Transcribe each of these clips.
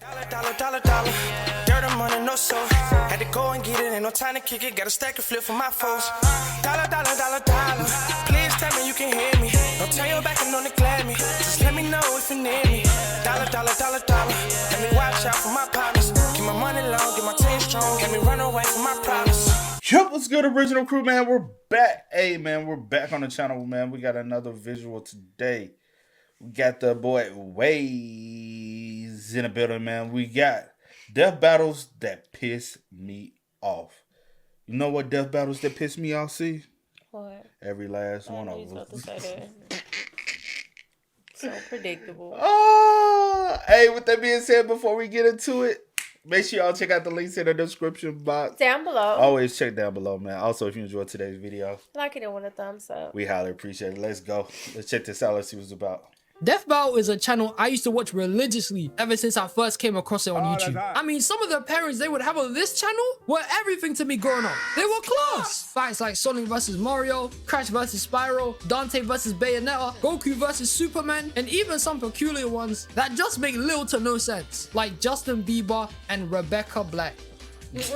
Dollar. Dirt and money, no soul. Had to go and get it, ain't no time to kick it. Got a stack and flip for my foes. Dollar. Please tell me you can hear me. Don't turn your back and don't neglect me. Just let me know if you need me. Dollar. Let me watch out for my partners. Keep my money long, get my team strong. Let me run away from my problems. Yup, what's good, original crew, man? We're back. Hey, man, we're back on the channel, man. We got another visual today. We got the boy Waze in the building, man. We got death battles that piss me off. You know what death battles that piss me off, see? What? Every last one of them. So predictable. Hey, with that being said, before we get into it, make sure y'all check out the links in the description box. Down below. Always check down below, man. Also, if you enjoyed today's video, like it and want a thumbs up. We highly appreciate it. Let's go. Let's check this out. Let's see what it's about. Death Battle is a channel I used to watch religiously ever since I first came across it on YouTube. I mean, some of the pairings they would have on this channel were everything to me growing up. They were class. Fights like Sonic vs. Mario, Crash vs. Spyro, Dante vs. Bayonetta, Goku vs. Superman, and even some peculiar ones that just make little to no sense, like Justin Bieber and Rebecca Black.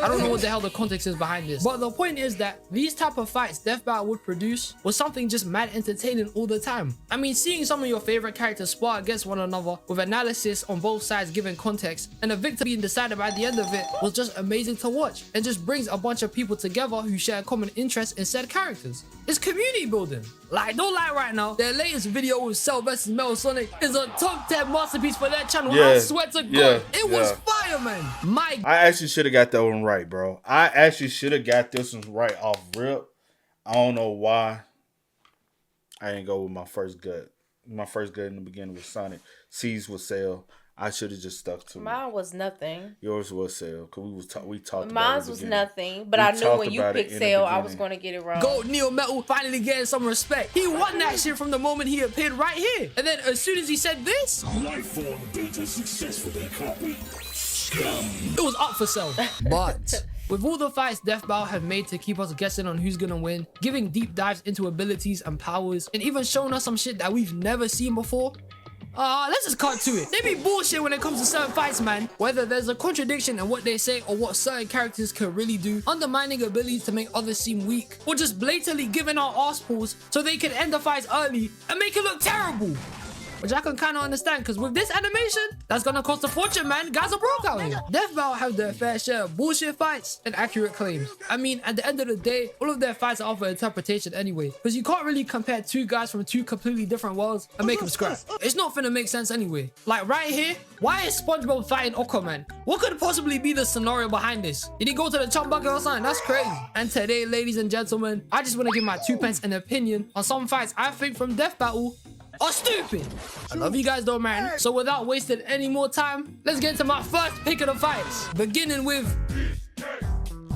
I don't know what the hell the context is behind this, but the point is that these type of fights Death Battle would produce was something just mad entertaining all the time. I mean, seeing some of your favorite characters spar against one another with analysis on both sides given context and a victor being decided by the end of it was just amazing to watch, and just brings a bunch of people together who share a common interest in said characters. It's community building. Like, don't lie right now, their latest video with Cell vs. Metal Sonic is a top 10 masterpiece for that channel. Yeah, I swear to God, it was fire, man. I actually should have got that one right, bro. I actually should have got this one right off rip. I don't know why I didn't go with my first gut. My first gut in the beginning was Sonic. C's was Cell. I should have just stuck to it. Mine was nothing. Yours was Cell, because we talked about it. Mine was nothing, but I knew when you picked Cell, I was going to get it wrong. Gold Neo Metal finally getting some respect. He won that shit from the moment he appeared right here. And then as soon as he said this, Lifeform beta successfully copied. It was up for Cell. But with all the fights Death Battle have made to keep us guessing on who's gonna win, giving deep dives into abilities and powers, and even showing us some shit that we've never seen before, let's just cut to it. They be bullshit when it comes to certain fights, man. Whether there's a contradiction in what they say or what certain characters can really do, undermining abilities to make others seem weak, or just blatantly giving out arse pulls so they can end the fights early and make it look terrible. Which I can kind of understand, because with this animation, that's gonna cost a fortune, man. Guys are broke out here. Death Battle have their fair share of bullshit fights and accurate claims. I mean, at the end of the day, all of their fights are up for interpretation anyway, because you can't really compare two guys from two completely different worlds and make them scrap. It's not finna make sense anyway. Like right here, why is SpongeBob fighting Aquaman? What could possibly be the scenario behind this? Did he go to the chum bucket or something? That's crazy. And today, ladies and gentlemen, I just want to give my 2 pence an opinion on some fights I think from Death Battle are stupid. I love you guys though, man. So without wasting any more time, let's get into my first pick of the fights. Beginning with...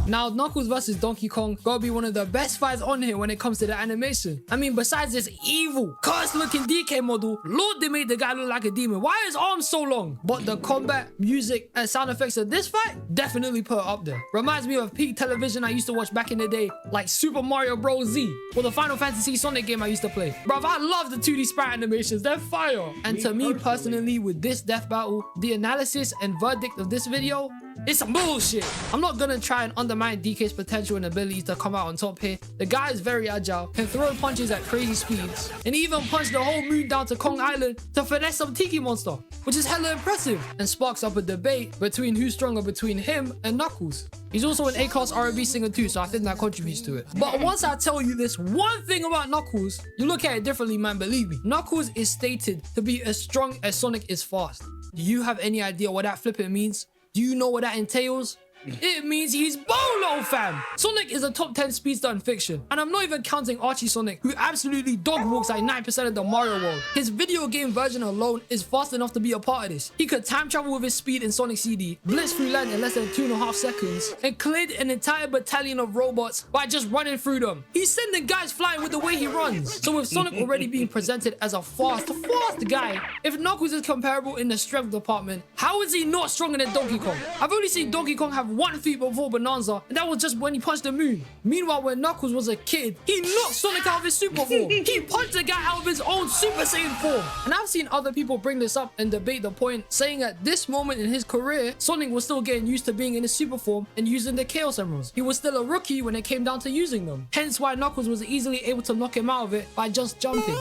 Now, Knuckles vs. Donkey Kong gotta be one of the best fights on here when it comes to the animation. I mean, besides this evil, cursed-looking DK model, Lord, they made the guy look like a demon. Why are his arms so long? But the combat, music, and sound effects of this fight definitely put it up there. Reminds me of peak television I used to watch back in the day, like Super Mario Bros. Z, or the Final Fantasy Sonic game I used to play. Bruv, I love the 2D sprite animations, they're fire. And to me personally, with this Death Battle, the analysis and verdict of this video, it's some bullshit. I'm not gonna try and undermine DK's potential and abilities to come out on top here. The guy is very agile, can throw punches at crazy speeds, and even punched the whole moon down to Kong Island to finesse some Tiki Monster, which is hella impressive and sparks up a debate between who's stronger between him and Knuckles. He's also an A-class R&B singer too, so I think that contributes to it. But once I tell you this one thing about Knuckles, you look at it differently, man, believe me. Knuckles is stated to be as strong as Sonic is fast. Do you have any idea what that flipping means? Do you know what that entails? It means he's Bolo, fam! Sonic is a top 10 speedster in fiction, and I'm not even counting Archie Sonic, who absolutely dog walks like 9% of the Mario world. His video game version alone is fast enough to be a part of this. He could time travel with his speed in Sonic CD, blitz through land in less than 2.5 seconds, and cleared an entire battalion of robots by just running through them. He's sending guys flying with the way he runs. So with Sonic already being presented as a fast guy, if Knuckles is comparable in the strength department, how is he not stronger than Donkey Kong? I've only seen Donkey Kong have one feat before Bonanza, and that was just when he punched the moon. Meanwhile, when Knuckles was a kid, he knocked Sonic out of his super form. He punched the guy out of his own Super Saiyan form. And I've seen other people bring this up and debate the point, saying at this moment in his career, Sonic was still getting used to being in his super form and using the Chaos Emeralds. He was still a rookie when it came down to using them. Hence why Knuckles was easily able to knock him out of it by just jumping.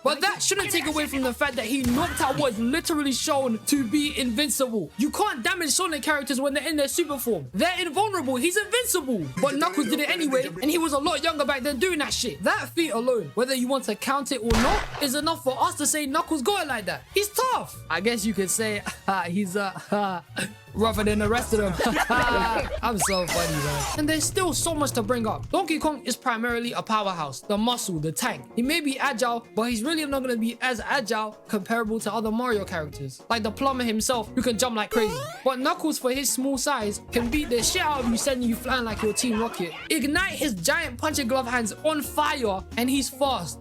But that shouldn't take away from the fact that he knocked out what is literally shown to be invincible. You can't damage Sonic characters when they're in their super form. They're invulnerable, he's invincible. But Knuckles did it anyway, and he was a lot younger back then doing that shit. That feat alone, whether you want to count it or not, is enough for us to say Knuckles got it like that. He's tough. I guess you could say he's rougher than the rest of them. I'm so funny, man. And there's still so much to bring up. Donkey Kong is primarily a powerhouse, the muscle, the tank. He may be agile, but he's really not going to be as agile comparable to other Mario characters, like the plumber himself, who can jump like crazy. But Knuckles, for his small size, can beat the shit out of you, sending you flying like your Team Rocket. Ignite his giant punching glove hands on fire, and he's fast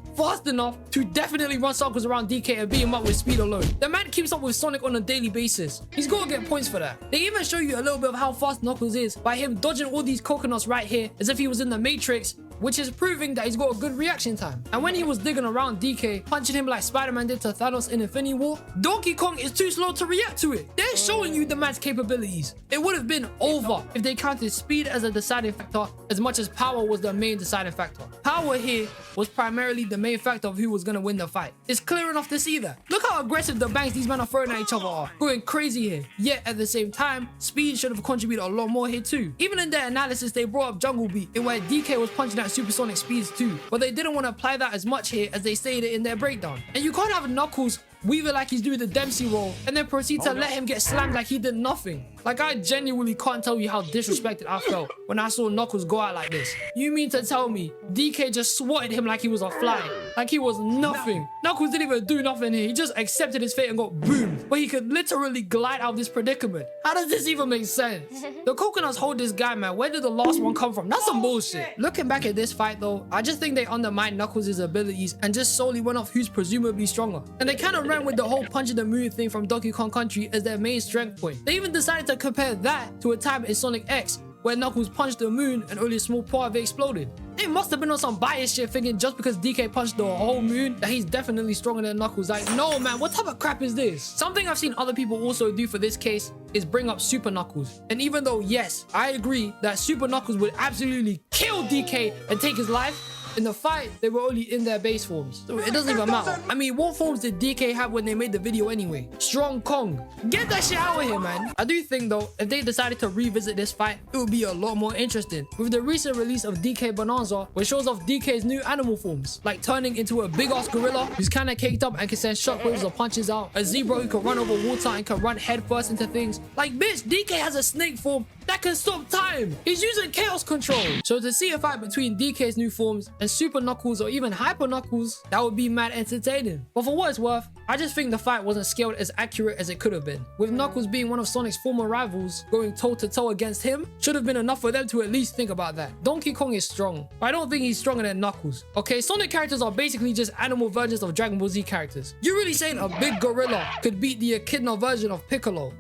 enough to definitely run circles around DK and beat him up with speed alone. The man keeps up with Sonic on a daily basis. He's got to get points for that. They even show you a little bit of how fast Knuckles is by him dodging all these coconuts right here as if he was in the Matrix, which is proving that he's got a good reaction time. And when he was digging around DK, punching him like Spider-Man did to Thanos in Infinity War, Donkey Kong is too slow to react to it. They're showing you the man's capabilities. It would have been over if they counted speed as a deciding factor as much as power was the main deciding factor. Power here was primarily the main factor of who was going to win the fight. It's clear enough to see that. Look how aggressive the bangs these men are throwing at each other are. Going crazy here. Yet at the same time, speed should have contributed a lot more here too. Even in their analysis, they brought up Jungle Beat, in where DK was punching at supersonic speeds too. But they didn't want to apply that as much here as they stated in their breakdown. And you can't have Knuckles weave it like he's doing the Dempsey roll and then proceed to let him get slammed like he did nothing. Like, I genuinely can't tell you how disrespected I felt when I saw Knuckles go out like this. You mean to tell me DK just swatted him like he was a fly? Like he was nothing. Knuckles didn't even do nothing here. He just accepted his fate and got boomed. But he could literally glide out of this predicament. How does this even make sense? The coconuts hold this guy, man. Where did the last one come from? That's some bullshit. Looking back at this fight though, I just think they undermined Knuckles' abilities and just solely went off who's presumably stronger. And they kind of ran with the whole punch in the moon thing from Donkey Kong Country as their main strength point. They even decided to compare that to a time in Sonic X where Knuckles punched the moon and only a small part of it exploded. They must have been on some bias shit thinking just because DK punched the whole moon that he's definitely stronger than Knuckles. Like, no man, what type of crap is this? Something I've seen other people also do for this case is bring up Super Knuckles. And even though, yes, I agree that Super Knuckles would absolutely kill DK and take his life, in the fight, they were only in their base forms, so it doesn't even matter. I mean, what forms did DK have when they made the video anyway? Strong Kong. Get that shit out of here, man. I do think though, if they decided to revisit this fight, it would be a lot more interesting. With the recent release of DK Bonanza, which shows off DK's new animal forms, like turning into a big ass gorilla who's kinda caked up and can send shockwaves or punches out, a zebra who can run over water and can run headfirst into things. Like, bitch, DK has a snake form that can stop time. He's using chaos control. So to see a fight between DK's new forms and Super Knuckles or even Hyper Knuckles, that would be mad entertaining. But for what it's worth, I just think the fight wasn't scaled as accurate as it could have been. With Knuckles being one of Sonic's former rivals, going toe to toe against him should have been enough for them to at least think about that. Donkey Kong is strong, but I don't think he's stronger than Knuckles. Okay, Sonic characters are basically just animal versions of Dragon Ball Z characters. You're really saying a big gorilla could beat the echidna version of Piccolo?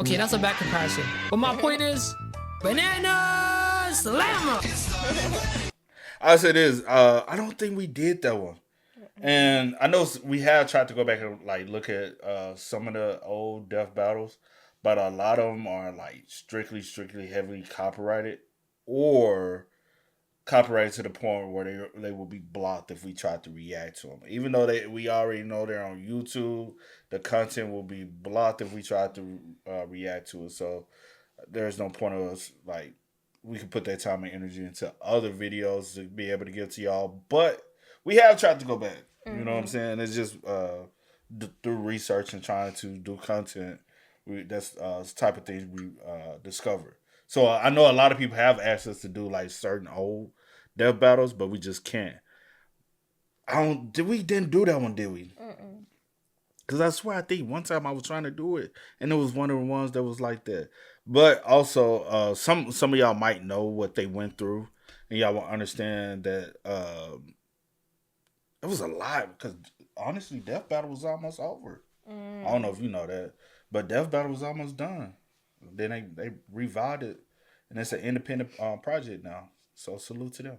Okay, that's a bad comparison. But my point is, banana slammer. I say this, I don't think we did that one. And I know we have tried to go back and like look at some of the old death battles, but a lot of them are like strictly heavily copyrighted or copyrighted to the point where they will be blocked if we try to react to them. Even though we already know they're on YouTube, the content will be blocked if we try to react to it. So there's no point of us, like, we can put that time and energy into other videos to be able to give to y'all. But we have tried to go back. You know what I'm saying? It's just through research and trying to do content, that's the type of things we discover. So I know a lot of people have access to do like certain old death battles, but we just can't. We didn't do that one, did we? Because I swear, I think one time I was trying to do it, and it was one of the ones that was like that. But also, some of y'all might know what they went through, and y'all will understand that it was a lot. Because honestly, Death Battle was almost over. I don't know if you know that, but Death Battle was almost done. Then they revived it, and it's an independent project now. So salute to them.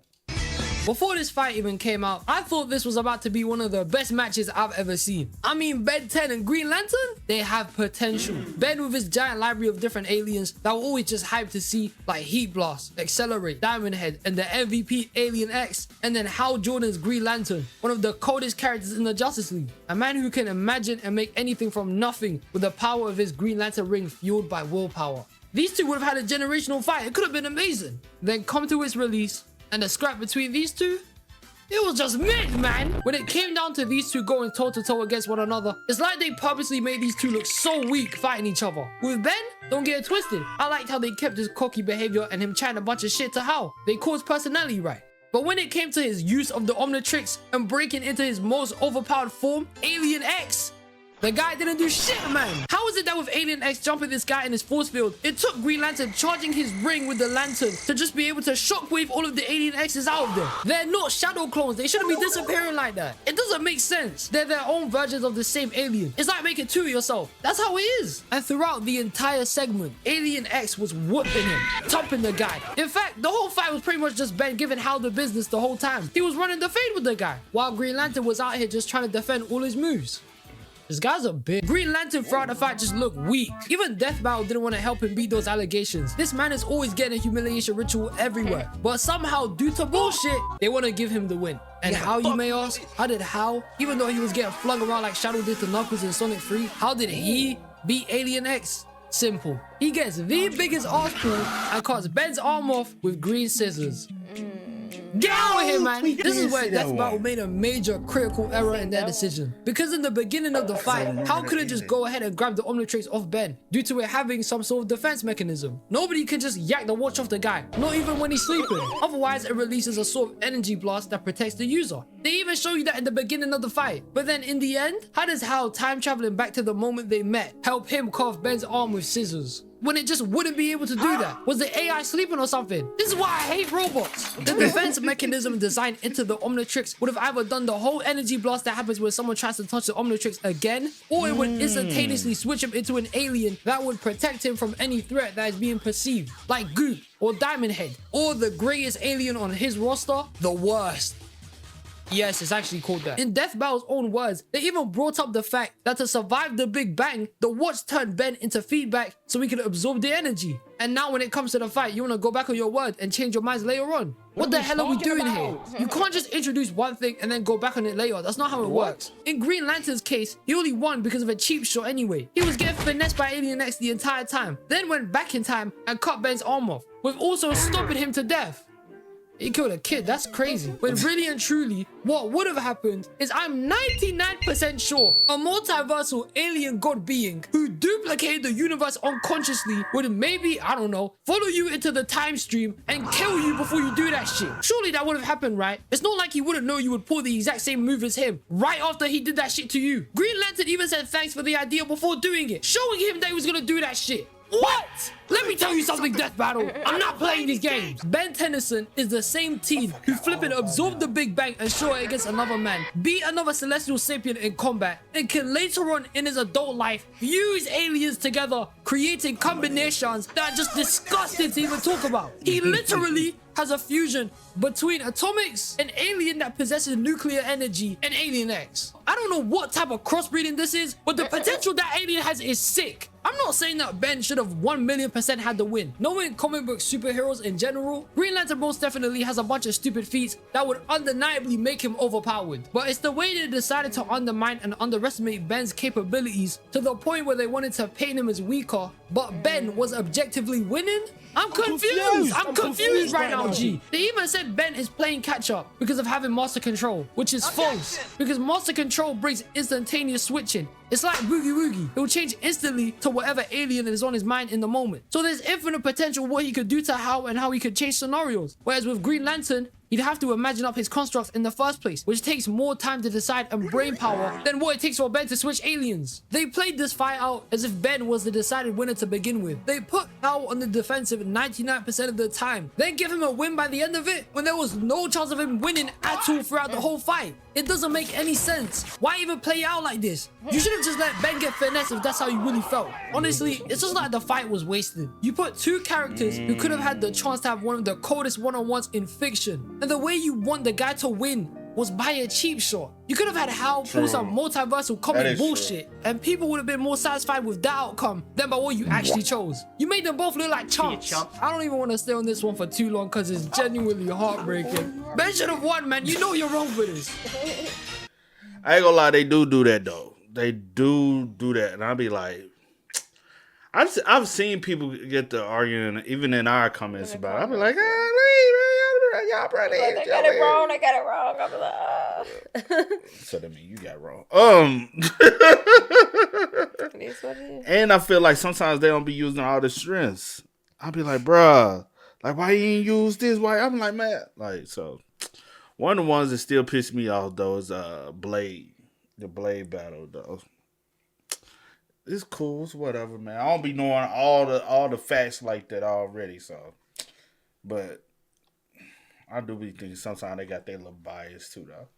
Before this fight even came out, I thought this was about to be one of the best matches I've ever seen. I mean, Ben 10 and Green Lantern, they have potential. Ben with his giant library of different aliens that were always just hyped to see, like Heat Blast, Accelerate, Diamond Head, and the MVP Alien X, and then Hal Jordan's Green Lantern, one of the coldest characters in the Justice League. A man who can imagine and make anything from nothing with the power of his Green Lantern ring fueled by willpower. These two would have had a generational fight. It could have been amazing. Then come to its release, and the scrap between these two, it was just mid, man. When it came down to these two going toe-to-toe against one another, it's like they purposely made these two look so weak fighting each other. With Ben, don't get it twisted, I liked how they kept his cocky behavior and him chatting a bunch of shit to Hal. They caused personality right. But when it came to his use of the Omnitrix and breaking into his most overpowered form, Alien X, the guy didn't do shit, man. How is it that with Alien X jumping this guy in his force field, it took Green Lantern charging his ring with the lantern to just be able to shockwave all of the Alien X's out of there? They're not shadow clones. They shouldn't be disappearing like that. It doesn't make sense. They're their own versions of the same alien. It's like making two of yourself. That's how it is. And throughout the entire segment, Alien X was whooping him, topping the guy. In fact, the whole fight was pretty much just Ben giving Hal the business the whole time. He was running the fade with the guy, while Green Lantern was out here just trying to defend all his moves. This guy's a bitch. Green Lantern throughout the fight just looked weak. Even Death Battle didn't want to help him beat those allegations. This man is always getting a humiliation ritual everywhere. But somehow, due to bullshit, they want to give him the win. And how, you may ask? How did Hal, even though he was getting flung around like Shadow did to Knuckles in Sonic 3, how did he beat Alien X? Simple. He gets the biggest arse pull and cuts Ben's arm off with green scissors. Get out of here, man. This is where Death Battle made a major critical error in their decision. Because in the beginning of the fight, Hal couldn't just go ahead and grab the Omnitrix off Ben due to it having some sort of defense mechanism. Nobody can just yak the watch off the guy, not even when he's sleeping. Otherwise, it releases a sort of energy blast that protects the user. They even show you that in the beginning of the fight. But then in the end, how does Hal, time traveling back to the moment they met, help him carve Ben's arm with scissors, when it just wouldn't be able to do that? Was the AI sleeping or something? This is why I hate robots. The defense mechanism designed into the Omnitrix would have either done the whole energy blast that happens when someone tries to touch the Omnitrix again, or it would instantaneously switch him into an alien that would protect him from any threat that is being perceived, like Goop or Diamond Head, or the greatest alien on his roster, the worst. Yes, it's actually called that. In Death Battle's own words, they even brought up the fact that to survive the Big Bang, the watch turned Ben into feedback so he could absorb the energy. And now when it comes to the fight, you want to go back on your word and change your minds later on. What the hell are we doing here? You can't just introduce one thing and then go back on it later. That's not how it works. In Green Lantern's case, he only won because of a cheap shot anyway. He was getting finessed by Alien X the entire time, then went back in time and cut Ben's arm off, with also stopping him to death. He killed a kid, that's crazy. But really and truly, what would have happened is I'm 99% sure a multiversal alien god being who duplicated the universe unconsciously would maybe, I don't know, follow you into the time stream and kill you before you do that shit. Surely that would have happened, right? It's not like he wouldn't know you would pull the exact same move as him right after he did that shit to you. Green Lantern even said thanks for the idea before doing it, showing him that he was gonna do that shit. What? Let me tell you something, Death Battle. I'm not playing these games. Ben Tennyson is the same team who flipping absorbed the Big Bang and show it against another man, beat another celestial sapient in combat, and can later on in his adult life fuse aliens together, creating combinations that are just disgusting to even talk about. He literally has a fusion between Atomics, an alien that possesses nuclear energy, and Alien X. I don't know what type of crossbreeding this is, but the potential that alien has is sick. I'm not saying that Ben should have 1,000,000% had the win. Knowing comic book superheroes in general, Green Lantern most definitely has a bunch of stupid feats that would undeniably make him overpowered. But it's the way they decided to undermine and underestimate Ben's capabilities to the point where they wanted to paint him as weaker, but Ben was objectively winning? I'm confused. I'm confused right now, G. They even said Ben is playing catch up because of having Master Control, which is false, because Master Control brings instantaneous switching. It's like Boogie Woogie. It will change instantly to whatever alien is on his mind in the moment. So there's infinite potential what he could do to Hal and how he could change scenarios. Whereas with Green Lantern, he'd have to imagine up his constructs in the first place, which takes more time to decide and brain power than what it takes for Ben to switch aliens. They played this fight out as if Ben was the decided winner to begin with. They put Power on the defensive 99% of the time, then give him a win by the end of it when there was no chance of him winning at all throughout the whole fight. It doesn't make any sense. Why even play out like this? You should have just let Ben get finesse if that's how you really felt. Honestly, it's just like the fight was wasted. You put two characters who could have had the chance to have one of the coldest one-on-ones in fiction, and the way you want the guy to win was by a cheap shot. You could have had Hal pull some multiversal comic bullshit, and people would have been more satisfied with that outcome than by what you actually chose. You made them both look like chumps. I don't even want to stay on this one for too long because it's genuinely heartbreaking. Ben should have won, man. You know you're wrong for this. I ain't gonna lie, they do that though. They do that, and I'll be like, I've seen people get to arguing, even in our comments about it. I'll be like, y'all probably they got it wrong. They got it wrong. I'll be like, So that means you got it wrong. It is what it is. And I feel like sometimes they don't be using all the strengths. I'll be like, bruh, like why you ain't use this? Why? I'm like, man, like so. One of the ones that still piss me off though is Blade, the Blade battle though. It's cool, it's whatever, man. I don't be knowing all the facts like that already, so. But I do be thinking sometimes they got their little bias too, though.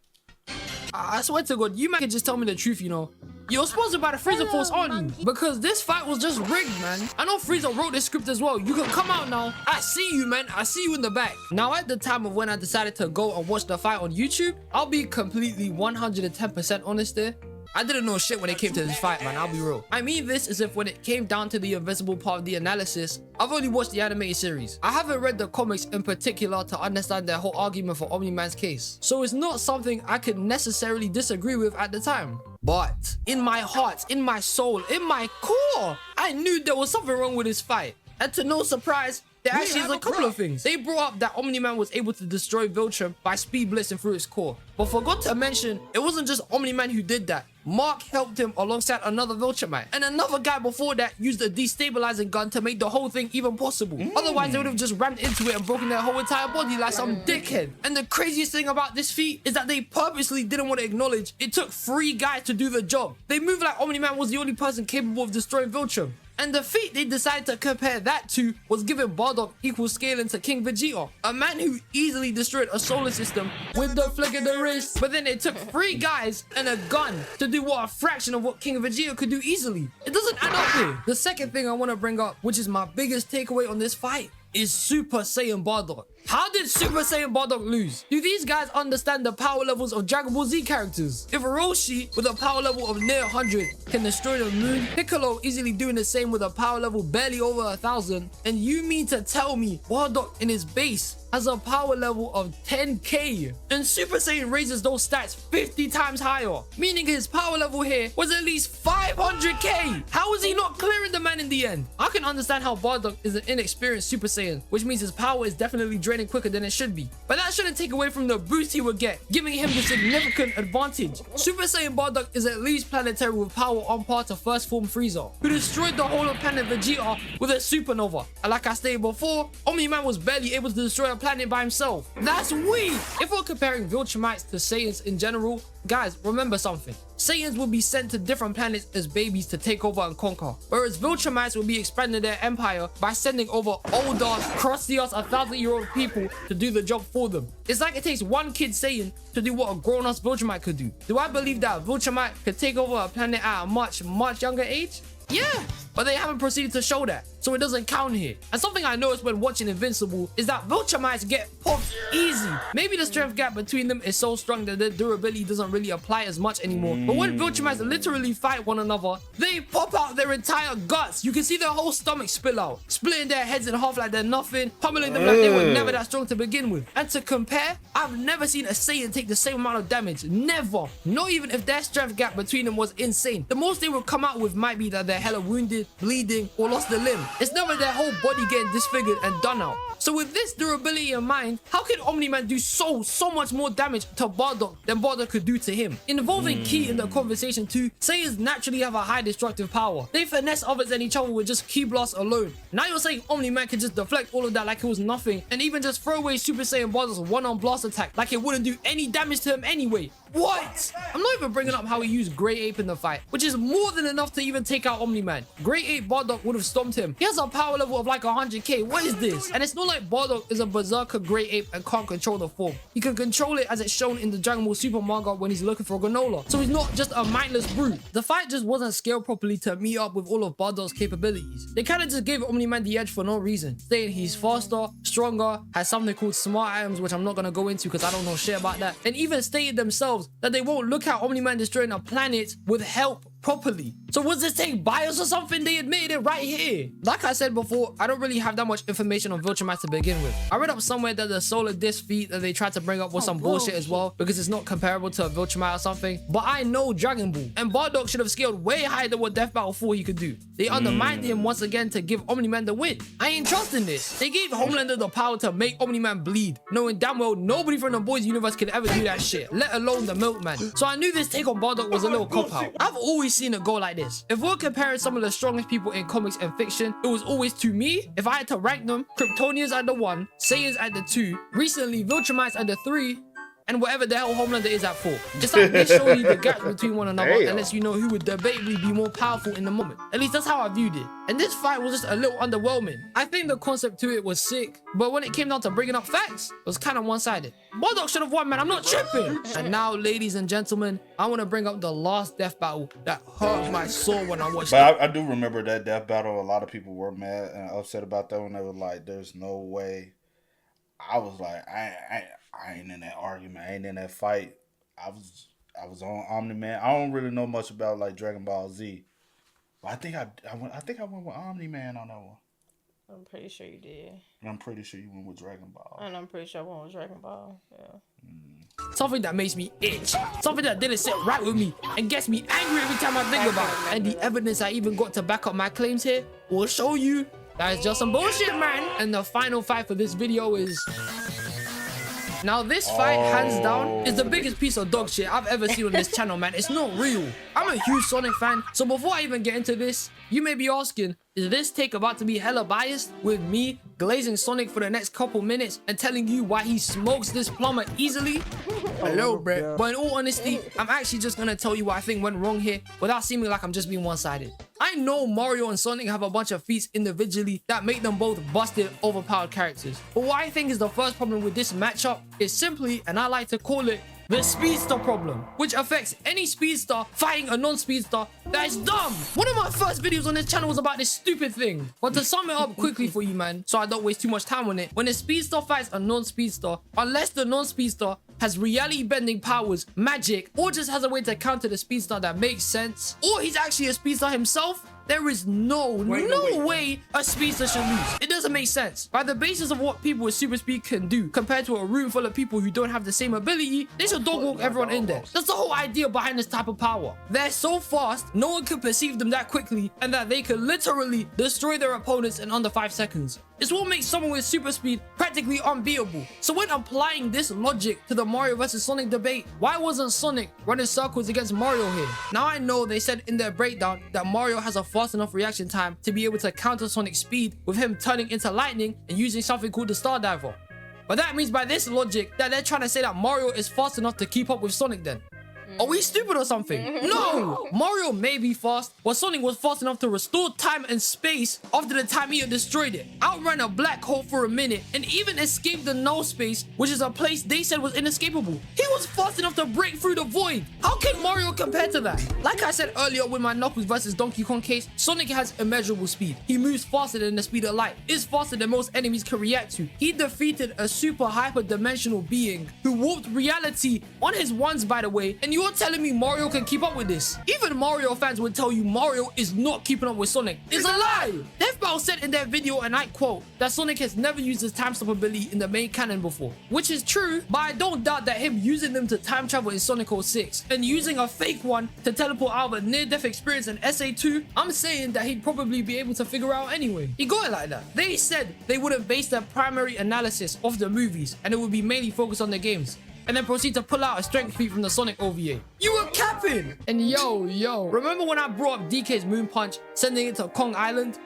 I swear to God, you might could just tell me the truth, you know. You're sponsored by the Freezer Force, aren't you? Because this fight was just rigged, man. I know Freezer wrote this script as well. You can come out now. I see you, man. I see you in the back. Now, at the time of when I decided to go and watch the fight on YouTube, I'll be completely 110% honest there. I didn't know shit when it came to this fight, man. I'll be real. I mean this as if when it came down to the invisible part of the analysis, I've only watched the animated series. I haven't read the comics in particular to understand their whole argument for Omni-Man's case. So it's not something I could necessarily disagree with at the time. But in my heart, in my soul, in my core, I knew there was something wrong with this fight. And to no surprise, there actually is a couple of things. They brought up that Omni-Man was able to destroy Viltrum by speed blitzing through its core. But forgot to mention, it wasn't just Omni-Man who did that. Mark helped him alongside another Viltrumite. And another guy before that used a destabilizing gun to make the whole thing even possible. Otherwise, they would have just rammed into it and broken their whole entire body like some dickhead. And the craziest thing about this feat is that they purposely didn't want to acknowledge it took 3 guys to do the job. They moved like Omni-Man was the only person capable of destroying Viltrum. And the feat they decided to compare that to was giving Bardock equal scaling to King Vegeta, a man who easily destroyed a solar system with the flick of the wrist. But then it took 3 guys and a gun to do what a fraction of what King Vegeta could do easily. It doesn't add up here. The second thing I want to bring up, which is my biggest takeaway on this fight, is Super Saiyan Bardock. How did Super Saiyan Bardock lose? Do these guys understand the power levels of Dragon Ball Z characters? If Roshi, with a power level of near 100, can destroy the moon, Piccolo easily doing the same with a power level barely over 1,000, and you mean to tell me Bardock in his base has a power level of 10k, and Super Saiyan raises those stats 50 times higher, meaning his power level here was at least 500k. How is he not clearing the man in the end? I can understand how Bardock is an inexperienced Super Saiyan, which means his power is definitely draining quicker than it should be, but that shouldn't take away from the boost he would get, giving him the significant advantage. Super Saiyan Bardock is at least planetary with power on par to First Form Frieza, who destroyed the whole of planet Vegeta with a supernova, and like I stated before, Omni-Man was barely able to destroy a planet by himself. That's weak! If we're comparing Viltrumites to Saiyans in general, guys, remember something. Saiyans will be sent to different planets as babies to take over and conquer, whereas Viltrumites will be expanding their empire by sending over older, crusty-ass 1,000-year-old people to do the job for them. It's like it takes one kid Saiyan to do what a grown-ass Viltrumite could do. Do I believe that a Viltrumite could take over a planet at a much younger age? Yeah, but they haven't proceeded to show that, so it doesn't count here. And something I noticed when watching Invincible is that Viltrumites get popped easy. Maybe the strength gap between them is so strong that their durability doesn't really apply as much anymore. But when Viltrumites literally fight one another, they pop out their entire guts. You can see their whole stomach spill out, splitting their heads in half like they're nothing, pummeling them like they were never that strong to begin with. And to compare, I've never seen a Saiyan take the same amount of damage. Never. Not even if their strength gap between them was insane. The most they would come out with might be that they're hella wounded bleeding, or lost a limb. It's never their whole body getting disfigured and done out. So with this durability in mind, how can Omni-Man do so much more damage to Bardock than Bardock could do to him? Involving Ki in the conversation too, Saiyans naturally have a high destructive power. They finesse others and each other with just Ki blasts alone. Now you're saying Omni-Man can just deflect all of that like it was nothing, and even just throw away Super Saiyan Bardock's one-on blast attack like it wouldn't do any damage to him anyway. What? I'm not even bringing up how he used Grey Ape in the fight, which is more than enough to even take out Omni-Man. Grey Ape Bardock would have stomped him. He has a power level of like 100k. What is this? And it's not like Bardock is a berserker Grey Ape and can't control the form. He can control it as it's shown in the Dragon Ball Super manga when he's looking for granola. So he's not just a mindless brute. The fight just wasn't scaled properly to meet up with all of Bardock's capabilities. They kind of just gave Omni-Man the edge for no reason, saying he's faster, stronger, has something called smart items, which I'm not going to go into because I don't know shit about that, and even stated themselves that they won't look at Omni-Man destroying a planet with help properly. So was this thing biased or something? They admitted it right here. Like I said before, I don't really have that much information on Viltrumites to begin with. I read up somewhere that the solar disc feat that they tried to bring up was some bullshit as well, because it's not comparable to a Viltrumite or something. But I know Dragon Ball, and Bardock should have scaled way higher than what Death Battle 4 he could do. They undermined him once again to give Omni-Man the win. I ain't trusting this. They gave Homelander the power to make Omni-Man bleed, knowing damn well nobody from the boys universe could ever do that shit, let alone the Milkman. So I knew this take on Bardock was a little cop-out. I've always seen it go like this. If we're comparing some of the strongest people in comics and fiction, it was always, to me, if I had to rank them, Kryptonians at the 1, Saiyans at the 2, recently Viltrumites at the 3, and whatever the hell Homelander is at 4. Just like this showing you the gaps between one another and lets you know who would debatably be more powerful in the moment. At least that's how I viewed it. And this fight was just a little underwhelming. I think the concept to it was sick, but when it came down to bringing up facts, it was kind of one-sided. Bardock should have won, man. I'm not tripping. And now, ladies and gentlemen, I want to bring up the last death battle that hurt my soul when I watched it. But I do remember that death battle. A lot of people were mad and upset about that when they were like, there's no way. I was like, I ain't in that argument. I ain't in that fight. I was on Omni-Man. I don't really know much about like Dragon Ball Z, but I think I went with Omni-Man on that one. I'm pretty sure you did. And I'm pretty sure you went with Dragon Ball. And I'm pretty sure I went with Dragon Ball. Yeah. Something that makes me itch. Something that didn't sit right with me and gets me angry every time I think about it. And the evidence I even got to back up my claims here will show you that it's just some bullshit, man. And the final fight for this video is... Now this fight, hands down, is the biggest piece of dog shit I've ever seen on this channel, man. It's not real. I'm a huge Sonic fan, so before I even get into this, you may be asking, is this take about to be hella biased with me glazing Sonic for the next couple minutes and telling you why he smokes this plumber easily? Hello, bro. But in all honesty, I'm actually just gonna tell you what I think went wrong here without seeming like I'm just being one-sided. I know Mario and Sonic have a bunch of feats individually that make them both busted, overpowered characters. But what I think is the first problem with this matchup is simply, and I like to call it, the speedster problem, which affects any speedster fighting a non-speedster that is dumb. One of my first videos on this channel was about this stupid thing. But to sum it up quickly for you, man, so I don't waste too much time on it, when a speedster fights a non-speedster, unless the non-speedster has reality-bending powers, magic, or just has a way to counter the speedster that makes sense, or he's actually a speedster himself, there is no way a speedster should lose. It doesn't make sense. By the basis of what people with super speed can do compared to a room full of people who don't have the same ability, they should dog walk everyone in there. That's the whole idea behind this type of power. They're so fast, no one can perceive them that quickly, and that they can literally destroy their opponents in under 5 seconds. It's what makes someone with super speed practically unbeatable. So when applying this logic to the Mario vs Sonic debate, why wasn't Sonic running circles against Mario here? Now I know they said in their breakdown that Mario has a fast enough reaction time to be able to counter Sonic's speed with him turning into lightning and using something called the Star Diver. But that means by this logic that they're trying to say that Mario is fast enough to keep up with Sonic then. Are we stupid or something? No! Mario may be fast, but Sonic was fast enough to restore time and space after the time he had destroyed it, outran a black hole for a minute, and even escaped the null space, which is a place they said was inescapable. He was fast enough to break through the void. How can Mario compare to that? Like I said earlier with my Knuckles vs Donkey Kong case, Sonic has immeasurable speed. He moves faster than the speed of light, is faster than most enemies can react to. He defeated a super hyper dimensional being who warped reality on his ones, by the way, and you're telling me Mario can keep up with this? Even Mario fans would tell you Mario is not keeping up with Sonic. It's a lie! Death Battle said in their video, and I quote, that Sonic has never used his time stop ability in the main canon before. Which is true, but I don't doubt that him using them to time travel in Sonic 06 and using a fake one to teleport out of a near-death experience in SA2, I'm saying that he'd probably be able to figure out anyway. He got it like that. They said they wouldn't base their primary analysis off the movies and it would be mainly focused on the games, and then proceed to pull out a strength feat from the Sonic OVA. You were capping! And yo, remember when I brought up DK's Moon Punch, sending it to Kong Island?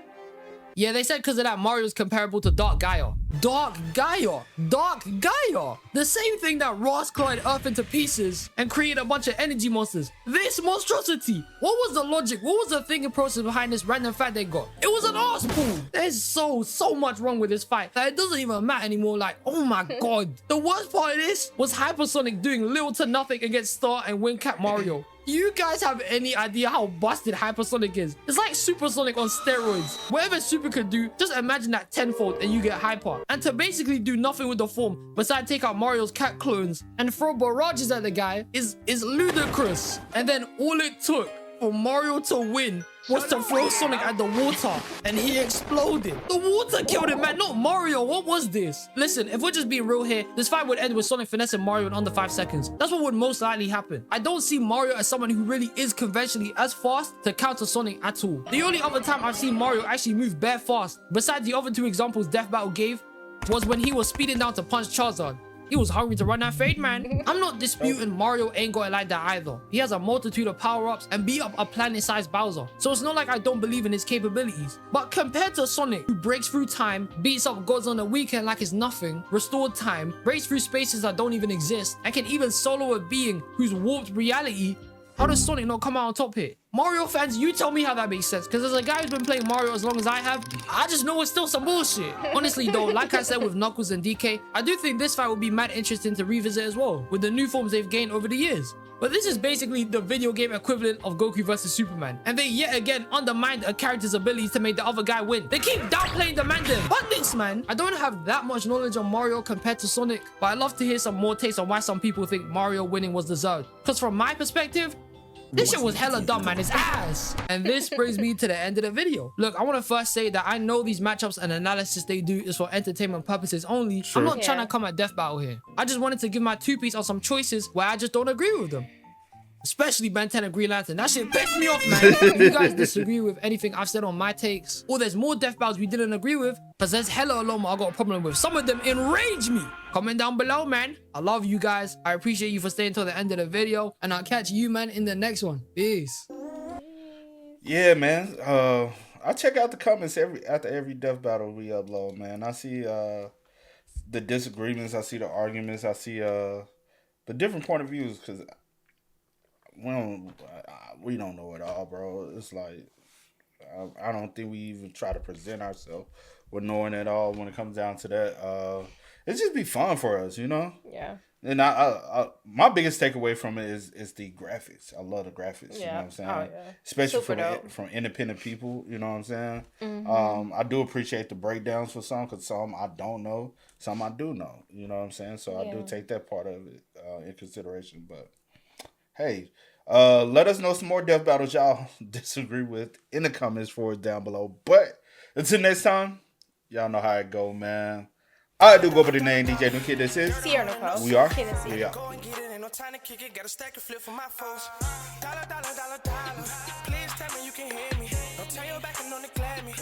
Yeah, they said because of that Mario's comparable to Dark Gaia. Dark Gaia! Dark Gaia! The same thing that Ross clawed Earth into pieces and created a bunch of energy monsters. This monstrosity! What was the logic? What was the thinking process behind this random fight they got? It was an arse pool! There's so much wrong with this fight that it doesn't even matter anymore. Like, oh my god. The worst part of this was Hypersonic doing little to nothing against Star and Windcap Mario. You guys have any idea how busted Hypersonic is? It's like Supersonic on steroids. Whatever Super could do, just imagine that tenfold and you get Hyper. And to basically do nothing with the form besides take out Mario's cat clones and throw barrages at the guy is ludicrous. And then all it took for Mario to win was to throw Sonic at the water and he exploded. The water killed him, man, not Mario. What was this? Listen, if we're just being real here, this fight would end with Sonic finessing Mario in under 5 seconds. That's what would most likely happen. I don't see Mario as someone who really is conventionally as fast to counter Sonic at all. The only other time I've seen Mario actually move bare fast, besides the other 2 examples Death Battle gave, was when he was speeding down to punch Charizard. He was hungry to run that fade, man. I'm not disputing Mario ain't got it like that either. He has a multitude of power-ups and beat up a planet-sized Bowser. So it's not like I don't believe in his capabilities. But compared to Sonic, who breaks through time, beats up gods on the weekend like it's nothing, restored time, breaks through spaces that don't even exist, and can even solo a being who's warped reality, how does Sonic not come out on top here? Mario fans, you tell me how that makes sense. Because as a guy who's been playing Mario as long as I have, I just know it's still some bullshit. Honestly though, like I said with Knuckles and DK, I do think this fight would be mad interesting to revisit as well, with the new forms they've gained over the years. But this is basically the video game equivalent of Goku vs Superman. And they yet again undermined a character's abilities to make the other guy win. They keep downplaying the man then. But this man, I don't have that much knowledge on Mario compared to Sonic, but I'd love to hear some more takes on why some people think Mario winning was deserved. Because from my perspective, this shit was hella dumb, man. It's ass. And this brings me to the end of the video. Look, I want to first say that I know these matchups and analysis they do is for entertainment purposes only. Sure. I'm not trying to come at Death Battle here. I just wanted to give my 2 piece on some choices where I just don't agree with them. Especially Ben 10 and Green Lantern. That shit pissed me off, man. If you guys disagree with anything I've said on my takes, or there's more Death Battles we didn't agree with, because there's hella a lot more I got a problem with. Some of them enrage me. Comment down below, man. I love you guys. I appreciate you for staying till the end of the video. And I'll catch you, man, in the next one. Peace. Yeah, man. I check out the comments after every Death Battle we upload, man. I see the disagreements. I see the arguments. I see the different point of views, because we don't know it all, bro. It's like I don't think we even try to present ourselves with knowing it all when it comes down to that. It just be fun for us, you know. Yeah. And I my biggest takeaway from it is the graphics. I love the graphics. Yeah. You know what I'm saying? Oh, yeah. Especially from independent people. You know what I'm saying? Mm-hmm. I do appreciate the breakdowns for some, because some I don't know, some I do know. You know what I'm saying? So I do take that part of it in consideration. But hey, let us know some more Death Battles y'all disagree with in the comments for us down below. But until next time, y'all know how it go, man. I do go by the name DJ New Kid. This is Sierra Nicole. We are. We are. Go and get it, ain't no time to kick it. Got a stack of flip for my foes. Dollar. Please tell me you can hear me. Don't turn your back and don't neglect me.